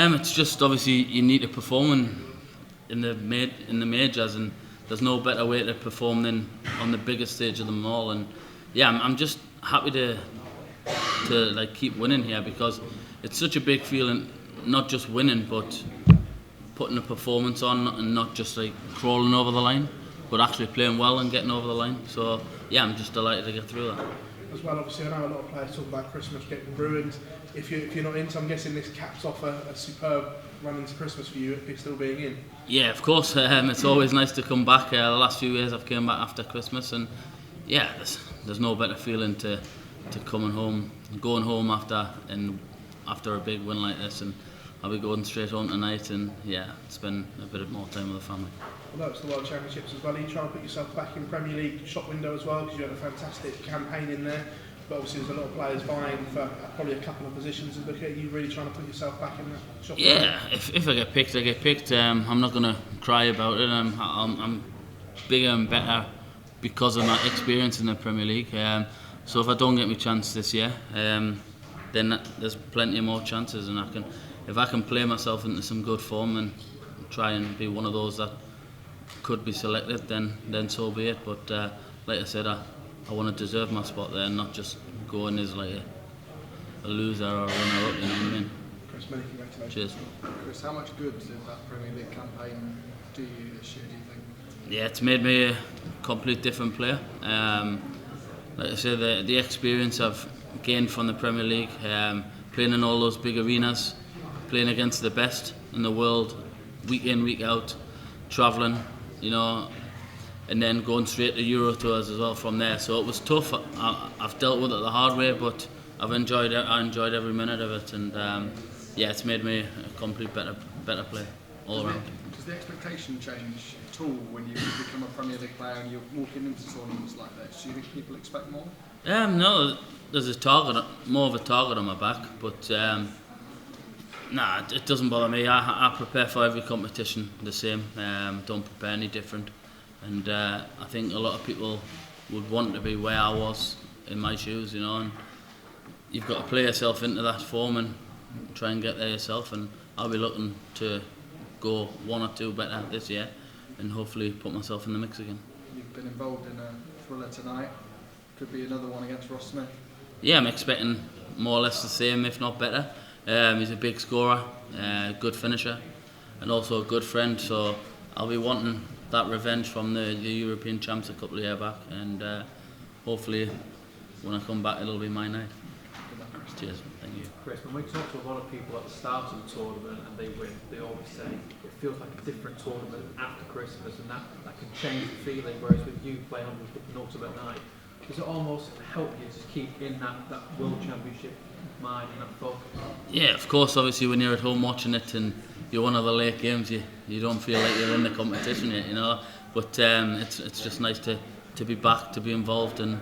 It's just obviously you need to perform in the majors, and there's no better way to perform than on the biggest stage of them all. And yeah, I'm just happy to like keep winning here, because it's such a big feeling, not just winning but putting a performance on, and not just like crawling over the line, but actually playing well and getting over the line. So yeah, I'm just delighted to get through that. As well, obviously, I know a lot of players talk about Christmas getting ruined. If you're not in, so I'm guessing this caps off a superb run into Christmas for you, if you're still being in. Yeah, of course. It's always nice to come back. The last few years I've came back after Christmas, and yeah, there's no better feeling to coming home, going home after a big win like this, and I'll be going straight home tonight and yeah, spend a bit more time with the family. Although it's the World Championships as well, are you trying to put yourself back in Premier League shop window as well, because you had a fantastic campaign in there, but obviously there's a lot of players vying for probably a couple of positions. Look at you really trying to put yourself back in that shop window? Yeah, if I get picked, I get picked. I'm not going to cry about it. I'm bigger and better because of my experience in the Premier League. So if I don't get my chance this year, then there's plenty more chances, and if I can play myself into some good form and try and be one of those that could be selected, then so be it. But like I said, I want to deserve my spot there, and not just go in as like a loser or a runner-up. You know what I mean? Chris, many congratulations. Cheers. Chris, how much good did that Premier League campaign do you this year, do you think? Yeah, it's made me a complete different player. Like I said, the experience I've gained from the Premier League, playing in all those big arenas, playing against the best in the world, week in, week out, travelling, you know, and then going straight to Euro tours as well from there. So it was tough. I've dealt with it the hard way, but I've enjoyed it. I enjoyed every minute of it, and yeah, it's made me a complete better player all around. Does the expectation change at all when you become a Premier League player and you're walking into tournaments like this? Do you think people expect more? No, there's more of a target on my back, but nah, it doesn't bother me. I prepare for every competition the same. Don't prepare any different, and I think a lot of people would want to be where I was in my shoes, you know. And you've got to play yourself into that form and try and get there yourself. And I'll be looking to go one or two better this year, and hopefully put myself in the mix again. You've been involved in a thriller tonight. Could be another one against Ross Smith. Yeah, I'm expecting more or less the same, if not better. He's a big scorer, good finisher, and also a good friend. So I'll be wanting that revenge from the European champs a couple of years back, and hopefully when I come back it'll be my night. Cheers, thank you. Chris, when we talk to a lot of people at the start of the tournament and they win, they always say it feels like a different tournament after Christmas, and that can change the feeling, whereas with you playing on the penultimate night, does it almost help you to keep in that World Championship mind and that focus? Yeah, of course. Obviously when you're at home watching it and you're one of the late games, you don't feel like you're in the competition yet, you know. But it's just nice to be back, to be involved, and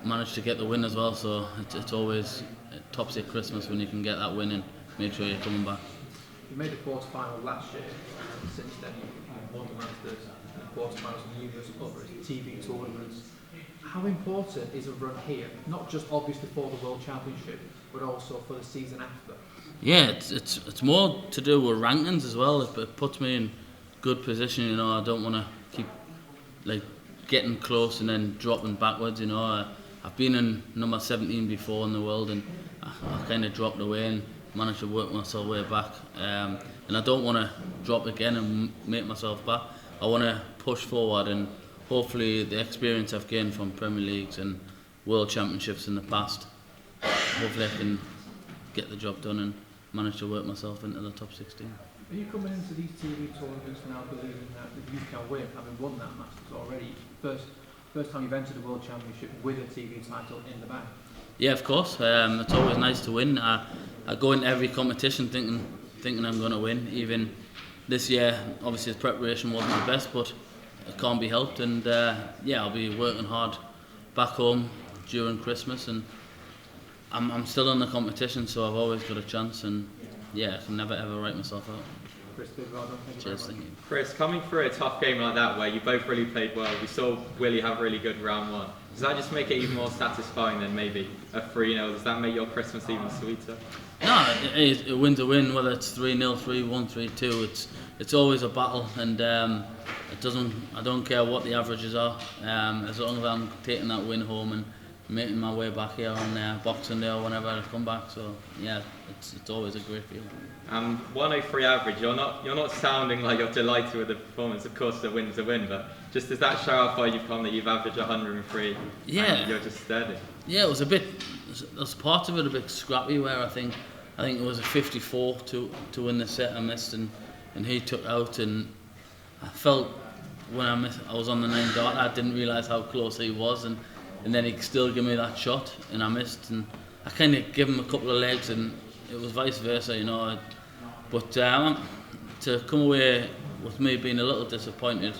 manage to get the win as well. So it's always, it tops your Christmas when you can get that win and make sure you're coming back. You made the quarter-final last year, and since then you've won the Masters, quarter-finals and numerous other TV tournaments. How important is a run here, not just obviously for the World Championship, but also for the season after? Yeah, it's more to do with rankings as well. It puts me in good position, you know. I don't want to keep like getting close and then dropping backwards, you know. I've been in number 17 before in the world, and I kind of dropped away and managed to work myself way back. And I don't want to drop again and make myself back. I want to push forward, and hopefully the experience I've gained from Premier Leagues and World Championships in the past, hopefully I can get the job done and manage to work myself into the top 16. Are you coming into these TV tournaments now believing that you can win, having won that Masters already? First time you've entered the World Championship with a TV title in the bag? Yeah, of course. It's always nice to win. I go into every competition thinking I'm going to win. Even this year, obviously the preparation wasn't the best, but it can't be helped. And yeah, I'll be working hard back home during Christmas, and I'm still in the competition, so I've always got a chance. And yeah, I can never ever write myself out. Chris Dobey. Well done. Thank you Cheers, very thank much. you. Chris, coming through a tough game like that where you both really played well, we saw Willie have really good round one. Does that just make it even more satisfying than maybe a 3-0? Does that make your Christmas even sweeter? No, a win's a win, whether it's 3-0, 3-1, 3-2. It's always a battle, and I don't care what the averages are, as long as I'm taking that win home and making my way back here on Boxing Day or whenever I come back. So yeah, it's always a great feeling. 103 average. You're not sounding like you're delighted with the performance. Of course, the win's a win, but just does that show how far you've come that you've averaged 103? Yeah. And you're just steady. Yeah, it was a bit. There's part of it a bit scrappy where I think it was a 54 to win the set I missed, and he took out, and I felt when I was on the 9 dart, I didn't realise how close he was, and then he still gave me that shot and I missed, and I kind of gave him a couple of legs, and it was vice versa, you know. But to come away with me being a little disappointed,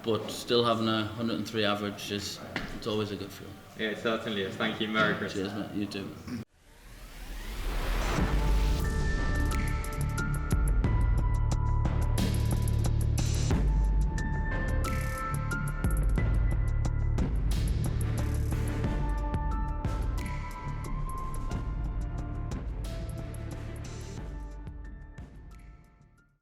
but still having a 103 average, it's always a good feeling. Yeah, it certainly is. Thank you. Merry Christmas. Cheers, mate. You too.